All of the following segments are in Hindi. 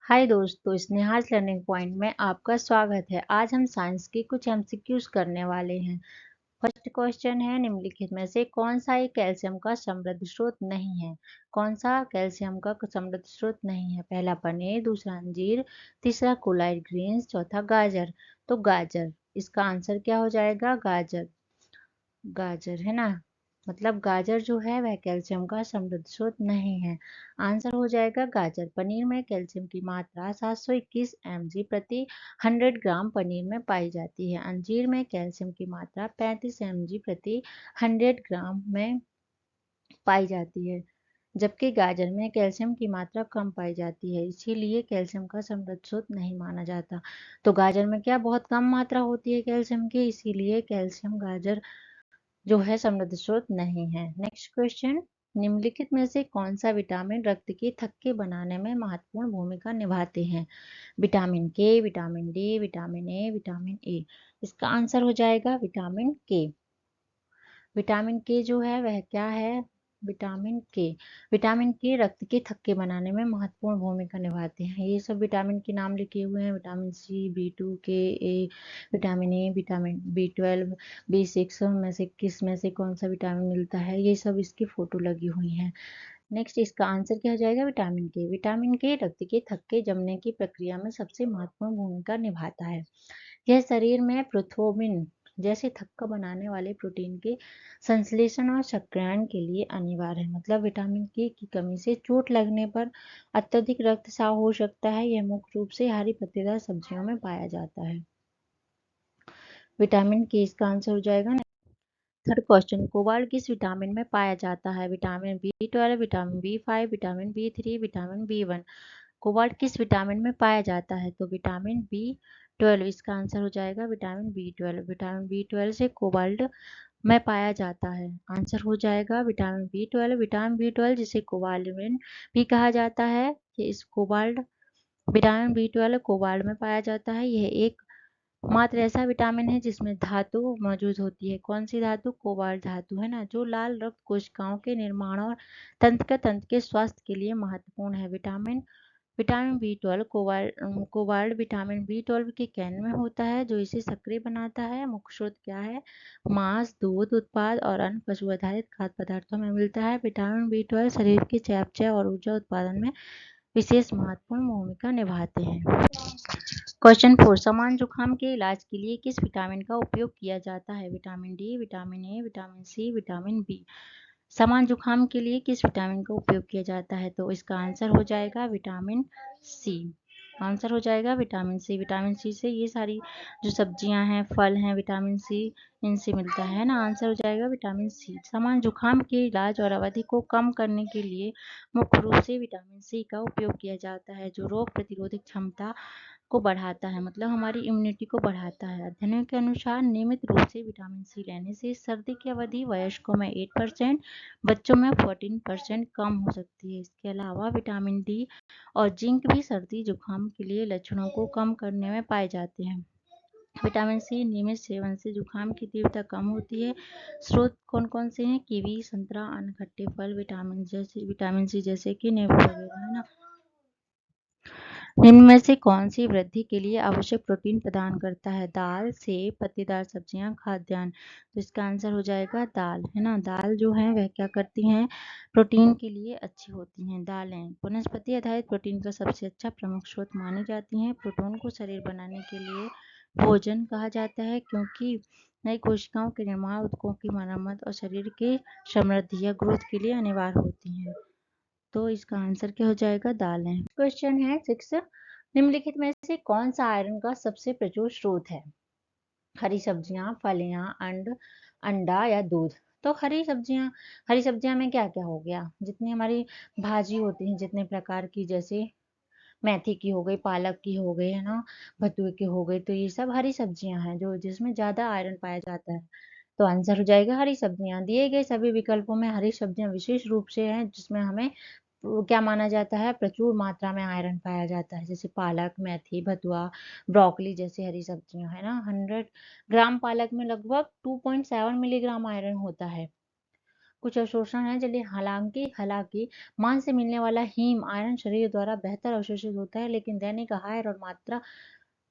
हाय दोस्तों, स्नेहास लर्निंग पॉइंट में आपका स्वागत है। आज हम साइंस के कुछ एमसीक्यूज करने वाले हैं। फर्स्ट क्वेश्चन है, निम्नलिखित में से कौन सा एक कैल्शियम का समृद्ध स्रोत नहीं है? कौन सा कैल्शियम का समृद्ध स्रोत नहीं है? पहला पनीर, दूसरा अंजीर, तीसरा कोलाइट ग्रीन्स, चौथा गाजर। तो गाजर, इसका आंसर क्या हो जाएगा? गाजर। गाजर है ना, मतलब गाजर जो है वह कैल्शियम का समृद्ध स्रोत नहीं है। आंसर हो जाएगा गाजर। पनीर में कैल्शियम की मात्रा 721 mg प्रति 100 ग्राम पनीर में पाई जाती है। अंजीर में कैल्शियम की मात्रा 35 mg प्रति 100 ग्राम में पाई जाती है, जबकि गाजर में कैल्शियम की मात्रा कम पाई जाती है, इसीलिए कैल्शियम का समृद्ध स्रोत नहीं माना जाता। तो गाजर में क्या बहुत कम मात्रा होती है कैल्शियम की, इसीलिए कैल्शियम गाजर जो है समृद्ध स्रोत नहीं है। नेक्स्ट क्वेश्चन, निम्नलिखित में से कौन सा विटामिन रक्त के थक्के बनाने में महत्वपूर्ण भूमिका निभाते हैं? विटामिन के, vitamin D, vitamin A, vitamin A. इसका आंसर हो जाएगा विटामिन के। विटामिन के जो है वह क्या है? विटामिन के। विटामिन के रक्त के थक्के बनाने में महत्वपूर्ण भूमिका निभाते हैं। ये सब विटामिन के नाम लिखे हुए हैं, विटामिन सी, बी2, के, ए, vitamin A, vitamin B12, B6 में से किस में से कौन सा विटामिन मिलता है, ये सब इसकी फोटो लगी हुई है। नेक्स्ट, इसका आंसर क्या हो जाएगा? विटामिन के। विटामिन के रक्त के थक्के जमने की प्रक्रिया में सबसे महत्वपूर्ण भूमिका निभाता है। यह शरीर में प्रोथ्रोम्बिन जैसे थक्का बनाने वाले प्रोटीन के संश्लेषण और सक्रियण के लिए अनिवार्य है। मतलब विटामिन के की कमी से चोट लगने पर अत्यधिक रक्तस्राव हो सकता है। यह मुख्य रूप से हरी पत्तेदार सब्जियों में पाया जाता है। विटामिन के, इसका आंसर हो जाएगा। थर्ड क्वेश्चन, कोबाल्ट किस विटामिन में पाया जाता है? Vitamin B12, vitamin B5, vitamin B3, vitamin B1. Cobalt किस विटामिन में पाया जाता है? तो विटामिन बी12, इसका आंसर हो जाएगा विटामिन बी12। विटामिन बी12 से कोबाल्ट में पाया जाता है। आंसर हो जाएगा विटामिन बी12। विटामिन बी12 जिसे कोबाल्ट भी कहा जाता है, ये इस कोबाल्ट विटामिन बी12 कोबाल्ट में पाया जाता है। यह एक मात्र ऐसा विटामिन है जिसमें धातु मौजूद होती है। कौन सी धातु? कोबाल्ट धातु है ना, जो लाल रक्त कोशिकाओं के निर्माण और तंत्र के स्वास्थ्य के लिए महत्वपूर्ण है। Vitamin B12 cobalt vitamin B12 के कैन में होता है, जो इसे सक्रिय बनाता है। मुख्य स्रोत क्या है? मांस, दूध उत्पाद और अन्य पशु आधारित खाद्य पदार्थों में मिलता है। विटामिन बी12 शरीर के चयापचय और ऊर्जा उत्पादन में विशेष महत्वपूर्ण भूमिका निभाते हैं। क्वेश्चन 4, सामान्य जुकाम के इलाज के लिए किस विटामिन का उपयोग किया जाता है? Vitamin D, vitamin A, vitamin C, vitamin B. सामान्य जुकाम के लिए किस विटामिन का उपयोग किया जाता है? तो इसका आंसर हो जाएगा विटामिन सी। आंसर हो जाएगा विटामिन सी। विटामिन सी से ये सारी जो सब्जियां हैं, फल हैं, विटामिन सी इनसे मिलता है ना। आंसर हो जाएगा विटामिन सी। सामान्य जुकाम के इलाज और अवधि को कम करने के लिए मुख्य रूप से विटामिन सी का उपयोग किया जाता है, जो रोग प्रतिरोधक क्षमता को बढ़ाता है, मतलब हमारी इम्यूनिटी को बढ़ाता है। अध्ययनों के अनुसार नियमित रूप से विटामिन सी लेने से सर्दी की अवधि वयस्कों में 8%, बच्चों में 14% कम हो सकती है। इसके अलावा विटामिन डी और जिंक भी सर्दी जुकाम के लिए लक्षणों को कम करने में पाए जाते हैं। विटामिन सी नियमित सेवन से जुकाम की तीव्रता कम होती है। स्रोत कौन कौन से हैं? कीवी, संतरा, अन्य खट्टे फल, विटामिन सी जैसे कि नींबू वगैरह, है ना। निम्न में से कौन सी वृद्धि के लिए आवश्यक प्रोटीन प्रदान करता है? दाल, सेब, पत्तेदार सब्जियां, खाद्यान्न। तो इसका आंसर हो जाएगा दाल, है ना। दाल जो है वह क्या करती हैं? प्रोटीन के लिए अच्छी होती हैं। दालें वनस्पति आधारित प्रोटीन का सबसे अच्छा प्रमुख स्रोत मानी जाती हैं। प्रोटीन को शरीर बनाने के लिए भोजन कहा जाता है, क्योंकि नई कोशिकाओं के निर्माण, ऊतकों की मरम्मत और शरीर के समृद्धि या ग्रोथ के लिए अनिवार्य होती हैं। तो इसका आंसर क्या हो जाएगा? दालें। क्वेश्चन है 6, निम्नलिखित में से कौन सा आयरन का सबसे प्रचुर स्रोत है? हरी सब्जियां, फलियां, अंडा या दूध। तो हरी सब्जियां में क्या क्या हो गया? जितनी हमारी भाजी होती है, जितने प्रकार की, जैसे मेथी की हो गई, पालक की हो गई, है ना, बथुए की हो गई, तो ये सब हरी सब्जियां हैं जो जिसमें ज्यादा आयरन पाया जाता है। तो आंसर हो जाएगा हरी सब्जियां। दिए गए सभी विकल्पों में हरी सब्जियां विशेष रूप से हैं जिसमें हमें क्या माना जाता है? प्रचुर मात्रा में आयरन पाया जाता है, जैसे पालक, मेथी, भतुआ, ब्रोकली जैसी हरी सब्जियां, है ना। 100 ग्राम पालक में लगभग 2.7 मिलीग्राम आयरन होता है। कुछ अवशोषण है चलिए। हालांकि हालांकि मांस से मिलने वाला हीम आयरन शरीर द्वारा बेहतर अवशोषित होता है, लेकिन दैनिक आहार और मात्रा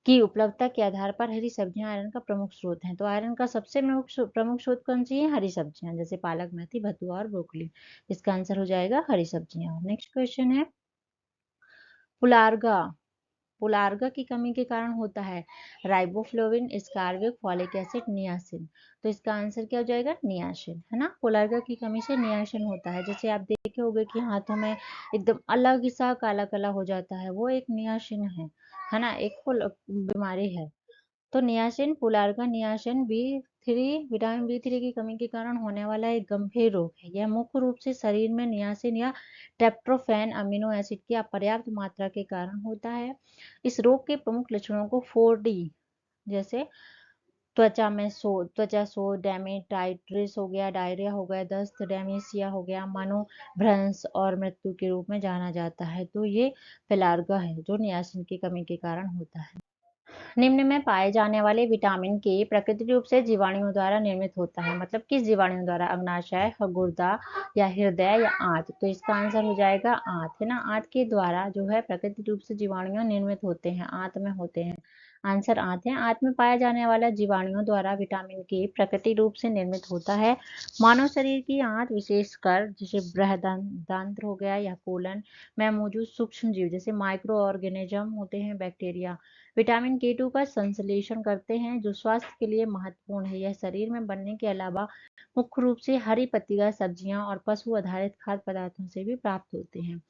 की उपलब्धता के आधार पर हरी सब्जियां आयरन का प्रमुख स्रोत हैं। तो आयरन का सबसे प्रमुख स्रोत कौन सी है? हरी सब्जियां, जैसे पालक, मेथी, बथुआ और ब्रोकली। इसका आंसर हो जाएगा हरी सब्जियां। नेक्स्ट क्वेश्चन है पुलारगा। पुलारगा की कमी के कारण होता है राइबोफ्लोविन, स्कारविक, फॉलिक एसिड, नियासिन। तो इसका आंसर क्या हो जाएगा? नियासिन, है ना। पुलारगा की कमी से नियासिन होता है। जैसे आप देखे होंगे कि हाथों में एकदम अलग ही सा काला काला हो जाता है, वो एक नियासिन है ना, एक बीमारी है। तो niacin, pellagra niacin B 3, vitamin B 3 की कमी के कारण होने वाला एक गंभीर रोग है। यह मुख्य रूप से शरीर में नियासिन या ट्रिप्टोफैन अमीनो एसिड की अपर्याप्त मात्रा के कारण होता है। इस रोग के प्रमुख लक्षणों को 4D, जैसे त्वचा सोज, डेमेटाइटिस हो गया, डायरिया हो गया, दस्त, डेमेशिया हो गया, मनोभ्रंश और मृत्यु के रूप में जाना जाता है। तो ये पेलार्गा है जो नियासिन की कमी के कारण होता है। निम्न में पाए जाने वाले विटामिन के प्राकृतिक रूप से जीवाणुओं द्वारा निर्मित होता है। मतलब किस जीवाणु द्वारा? अग्नाशय, गुर्दा या हृदय या आंत। तो इसका आंसर हो जाएगा आंत, है ना। आंत के द्वारा जो है प्राकृतिक रूप से जीवाणु निर्मित होते हैं, आंत में होते हैं। आंसर आंत है। आंत में पाया जाने वाला जीवाणुओं द्वारा विटामिन के प्राकृतिक रूप से निर्मित होता है। मानव शरीर की आंत विशेषकर जैसे बृहदान्त्र हो गया या कोलन में मौजूद सूक्ष्म जीव जैसे माइक्रो ऑर्गेनिज्म होते हैं, बैक्टीरिया विटामिन K2 का संश्लेषण करते हैं, जो स्वास्थ्य के लिए महत्वपूर्ण है। यह शरीर में बनने के अलावा मुख्य रूप से हरी पत्तीदार सब्जियां और पशु आधारित खाद्य पदार्थों से भी प्राप्त होते हैं।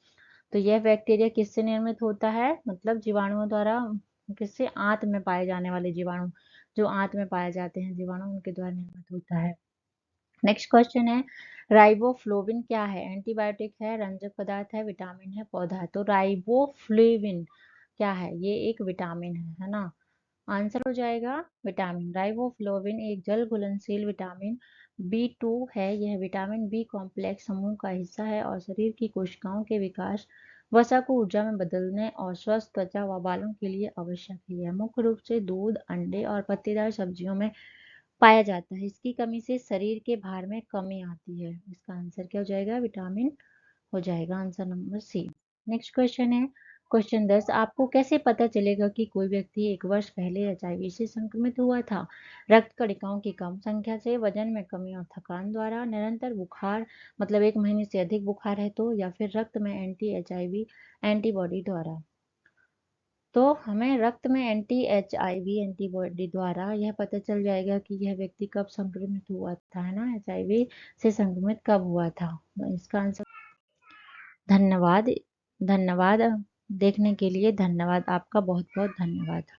तो यह बैक्टीरिया किससे निर्मित होता है? मतलब जीवाणुओं द्वारा। किससे? आंत में पाए जाने वाले जीवाणु, जो आंत में पाए जाते हैं जीवाणु, उनके द्वारा निर्मित होता है। नेक्स्ट क्वेश्चन है राइबोफ्लोविन क्या है? एंटीबायोटिक है, रंजक पदार्थ है, विटामिन है, पौधा है। तो राइबोफ्लेविन क्या है? ये एक विटामिन है ना। आंसर हो जाएगा विटामिन। राइबोफ्लोविन एक जल घुलनशील विटामिन B2 है। यह विटामिन बी कॉम्प्लेक्स समूह का हिस्सा है और शरीर की कोशिकाओं के विकास, वसा को ऊर्जा में बदलने और स्वस्थ त्वचा व बालों के लिए आवश्यक है। यह मुख्य रूप से दूध, अंडे और पत्तेदार सब्जियों में पाया जाता है। इसकी कमी से शरीर के भार में कमी आती है। इसका आंसर क्या हो जाएगा? विटामिन हो जाएगा। Answer number C. Next question है क्वेश्चन 10। आपको कैसे पता चलेगा कि कोई व्यक्ति 1 वर्ष पहले HIV से संक्रमित हुआ था? रक्त कणिकाओं की कम संख्या से, वजन में कमी और थकान द्वारा, निरंतर बुखार मतलब 1 महीने से अधिक बुखार है तो, या फिर रक्त में HIV एंटीबॉडी द्वारा। तो हमें रक्त में HIV एंटीबॉडी द्वारा यह पता चल जाएगा कि यह व्यक्ति कब संक्रमित हुआ था, है ना। HIV से संक्रमित कब हुआ था। तो इसका आंसर। धन्यवाद। धन्यवाद देखने के लिए। धन्यवाद, आपका बहुत बहुत धन्यवाद।